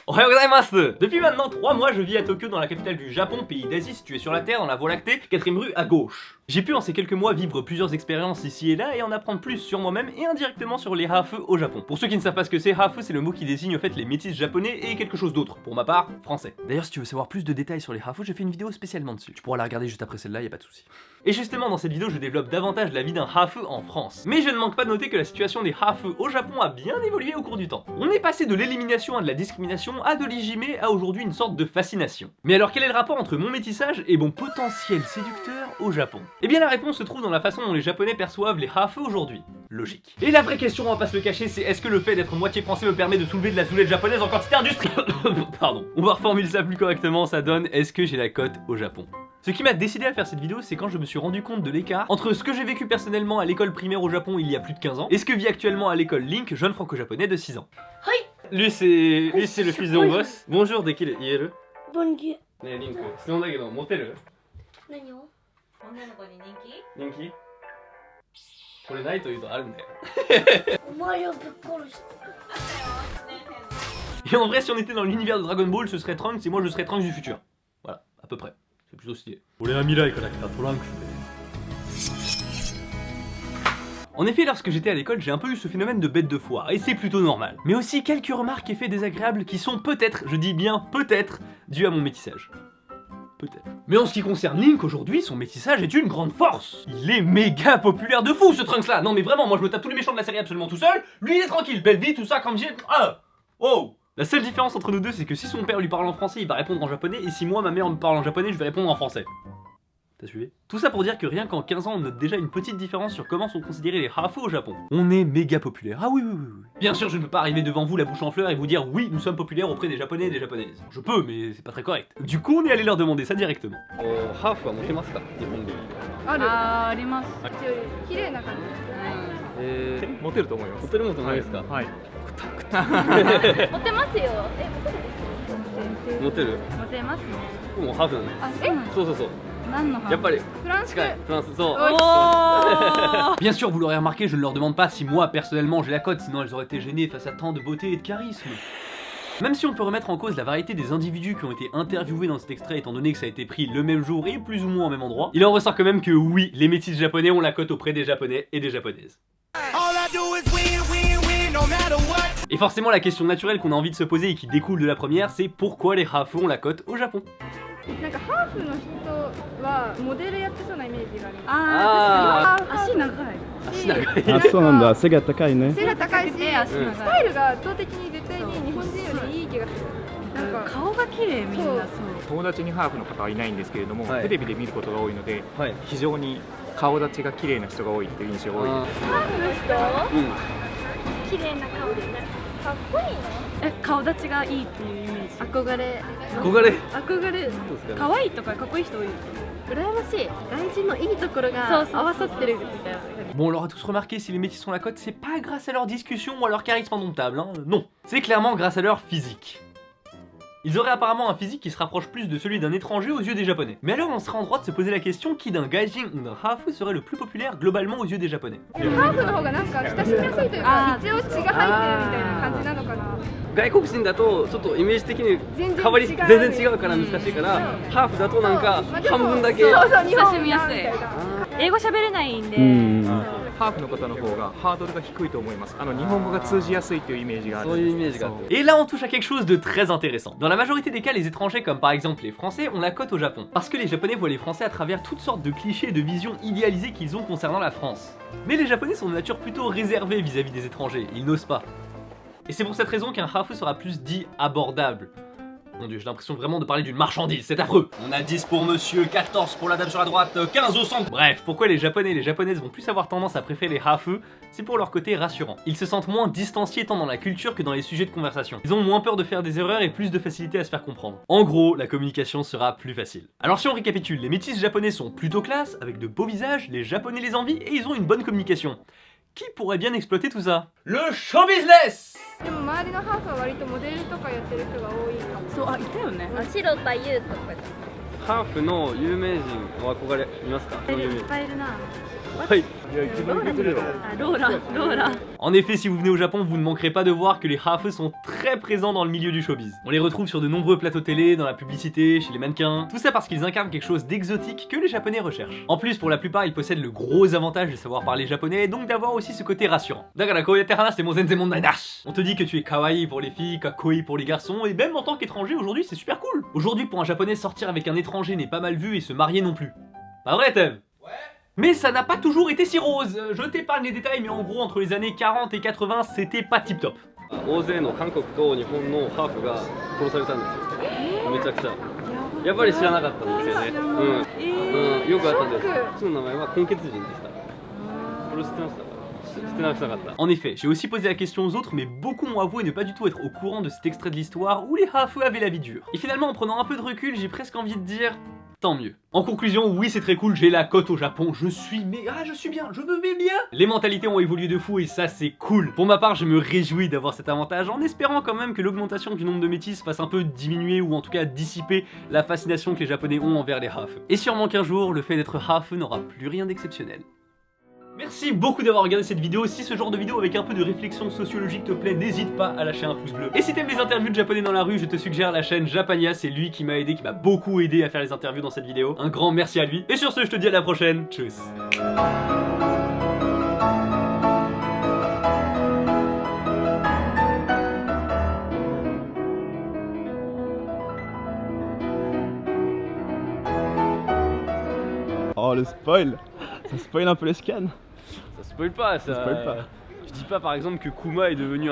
Ohayou gozaimasu. Depuis maintenant 3 mois, je vis à Tokyo, dans la capitale du Japon, pays d'Asie situé sur la Terre, dans la Voie lactée, 4ème rue à gauche. J'ai pu en ces quelques mois vivre plusieurs expériences ici et là et en apprendre plus sur moi-même et indirectement sur les hafu au Japon. Pour ceux qui ne savent pas ce que c'est, hafu c'est le mot qui désigne en fait les métis japonais et quelque chose d'autre, pour ma part, français. D'ailleurs si tu veux savoir plus de détails sur les hafu, j'ai fait une vidéo spécialement dessus. Tu pourras la regarder juste après celle-là, y a pas de souci. Et justement dans cette vidéo je développe davantage la vie d'un hafu en France. Mais je ne manque pas de noter que la situation des hafu au Japon a bien évolué au cours du temps. On est passé de l'élimination à de la discrimination, à de l'ijime, à aujourd'hui une sorte de fascination. Mais alors quel est le rapport entre mon métissage et mon potentiel séducteur au Japon? Eh bien la réponse se trouve dans la façon dont les Japonais perçoivent les hafu aujourd'hui. Logique. Et la vraie question, on va pas se le cacher, c'est est-ce que le fait d'être moitié français me permet de soulever de la soulette japonaise en quantité industrielle? Pardon. On va reformuler ça plus correctement, ça donne est-ce que j'ai la cote au Japon? Ce qui m'a décidé à faire cette vidéo, c'est quand je me suis rendu compte de l'écart entre ce que j'ai vécu personnellement à l'école primaire au Japon il y a plus de 15 ans et ce que vit actuellement à l'école Link, jeune franco-japonais de 6 ans. Lui c'est le fils de mon boss. Bonjour, dekire ieru. Bonjour. Ne Link, 質問だけど持てる？何を？女の子に人気？人気？これないというとあるんだよ。お前をぶっ殺して。 Et en vrai, si on était dans l'univers de Dragon Ball, ce serait Trunks et moi je serais Trunks du futur. Voilà, à peu près. C'est plutôt stylé. En effet, lorsque j'étais à l'école, j'ai un peu eu ce phénomène de bête de foire, et c'est plutôt normal. Mais aussi quelques remarques et faits désagréables qui sont peut-être, je dis bien peut-être, dus à mon métissage. Peut-être. Mais en ce qui concerne Link, aujourd'hui, son métissage est une grande force. Il est méga populaire de fou, ce Trunks là. Non mais vraiment, moi je me tape tous les méchants de la série absolument tout seul. Lui il est tranquille, belle vie, tout ça, comme j'ai... Ah oh. La seule différence entre nous deux, c'est que si son père lui parle en français, il va répondre en japonais, et si moi, ma mère me parle en japonais, je vais répondre en français. T'as suivi? Tout ça pour dire que rien qu'en 15 ans, on note déjà une petite différence sur comment sont considérés les hafu au Japon. On est méga populaire. Ah oui, oui, oui, oui. Bien sûr, je ne peux pas arriver devant vous la bouche en fleurs et vous dire oui, nous sommes populaires auprès des japonais et des japonaises. Je peux, mais c'est pas très correct. Du coup, on est allé leur demander ça directement. Hafu wa motemasu ka? Nihon de. あります。綺麗な感じ。モテると思います。モテるもと思いますか？はい。モテますよ。モテる？モテますね。もうハーフなの。あ、そうなんです。そうそうそう。何の話？やっぱりフランス。近い。フランス、そう。おー Bien sûr, vous l'aurez remarqué, je ne leur demande pas si moi, personnellement, j'ai la cote, sinon elles auraient été gênées face à tant de beauté et de charisme. Même si on peut remettre en cause la variété des individus qui ont été interviewés dans cet extrait étant donné que ça a été pris le même jour et plus ou moins au même endroit, il en ressort quand même que oui, les métis japonais ont la cote auprès des japonais et des japonaises. Et forcément la question naturelle qu'on a envie de se poser et qui découle de la première, c'est pourquoi les hafu ont la cote au Japon? なんかハーフの人はモデルやってそうなイメージがあります。足長い。足長い。あ、そうなんだ。背が高いね。背が高いし、スタイルが圧倒的に絶対に日本人よりいい気がする。なんか顔が綺麗みんなそう。友達にハーフの方はいないんですけれども、はいテレビで見ることが多いので、はい非常に顔立ちが綺麗な人が多いっていう印象が多いです。ハーフの人、綺麗な顔でかっこいいの？顔立ちがいいっていうイメージ。憧れ。憧れ。憧れ。可愛いとかかっこいい人多い。羨ましい。外人のいいところが合わさってるみたいな。 Bon, on l'aura tous remarqué, si les métis sont la cote, c'est pas grâce à leur discussion ou à leur charisme indomptable, hein, non. C'est clairement grâce à leur physique. Ils auraient apparemment un physique qui se rapproche plus de celui d'un étranger aux yeux des japonais. Mais alors on serait en droit de se poser la question qui d'un gaijin ou d'un hafu serait le plus populaire globalement aux yeux des japonais. ハーフの方がなんか親しみやすいというか、一応血が入ってるみたいな感じなのかな。外国人だとちょっとイメージ的に全然変わり違う全然違うから難しいから、ハーフだとなんか半分だけ。そうそう、日本親しみやすい。英語喋れないんで。ハーフの方の方がハードルが低いと思います。日本語が通じやすいというイメージがある。 Et là on touche à quelque chose de très intéressant. Dans la majorité des cas, les étrangers comme par exemple les Français ont la cote au Japon. Parce que les Japonais voient les Français à travers toutes sortes de clichés et de visions idéalisées qu'ils ont concernant la France. Mais les Japonais sont de nature plutôt réservée vis-à-vis des étrangers, ils n'osent pas. Et c'est pour cette raison qu'un hafu sera plus dit abordable. Mon dieu, j'ai l'impression vraiment de parler d'une marchandise, c'est affreux. On a 10 pour monsieur, 14 pour la dame sur la droite, 15 au centre. Bref, pourquoi les japonais et les japonaises vont plus avoir tendance à préférer les hafu? C'est pour leur côté rassurant. Ils se sentent moins distanciés tant dans la culture que dans les sujets de conversation. Ils ont moins peur de faire des erreurs et plus de facilité à se faire comprendre. En gros, la communication sera plus facile. Alors si on récapitule, les métis japonais sont plutôt classe, avec de beaux visages, les japonais les envient et ils ont une bonne communication. Qui pourrait bien exploiter tout ça? Le show business! でも周りのハーフは割とモデルとかやってる人が多いかも。そう、あ、いたよね。白田優とか。ハーフの有名人お憧れいますか？いっぱいいるな。Oui. いや自分で来るよ。あローラローラ En effet, si vous venez au Japon, vous ne manquerez pas de voir que les hafus sont très présents dans le milieu du showbiz. On les retrouve sur de nombreux plateaux télé, dans la publicité, chez les mannequins. Tout ça parce qu'ils incarnent quelque chose d'exotique que les japonais recherchent. En plus, pour la plupart, ils possèdent le gros avantage de savoir parler japonais et donc d'avoir aussi ce côté rassurant. Dakara kouyate hanaste mo zenzen mondai nashi. On te dit que tu es kawaii pour les filles, kakoi pour les garçons, et même en tant qu'étranger aujourd'hui, c'est super cool. Aujourd'hui, pour un japonais, sortir avec un étranger n'est pas mal vu et se marier non plus. Pas vrai, Tev? Mais ça n'a pas toujours été si rose. Je t'épargne les détails, mais en gros, entre les années 40 et 80, c'était pas tip top. 大勢の韓国と日本のハーフが殺されたんですよ。めちゃくちゃ。やっぱり知らなかったんですよね。よくあったんです。その名前は根血人でした。これ知ってましたか？知ってなかった。 En effet, j'ai aussi posé la question aux autres, mais beaucoup m'ont avoué ne pas du tout être au courant de cet extrait de l'histoire où les Hafu avaient la vie dure. Et finalement, en prenant un peu de recul, j'ai presque envie de dire... Tant mieux. En conclusion, oui c'est très cool, j'ai la cote au Japon, je suis bien, je me mets bien. Les mentalités ont évolué de fou et ça c'est cool. Pour ma part, je me réjouis d'avoir cet avantage en espérant quand même que l'augmentation du nombre de métis fasse un peu diminuer ou en tout cas dissiper la fascination que les Japonais ont envers les Hafu. Et sûrement qu'un jour, le fait d'être Hafu n'aura plus rien d'exceptionnel. Merci beaucoup d'avoir regardé cette vidéo. Si ce genre de vidéo avec un peu de réflexion sociologique te plaît, n'hésite pas à lâcher un pouce bleu. Et si t'aimes les interviews de japonais dans la rue, je te suggère la chaîne Japania, c'est lui qui m'a aidé, qui m'a beaucoup aidé à faire les interviews dans cette vidéo. Un grand merci à lui. Et sur ce, je te dis à la prochaine. Tchuss. Oh le spoil, ça spoil un peu les scans. Ça spoil pas, ça. Ça spoil pas. Je dis pas par exemple que Kuma est devenu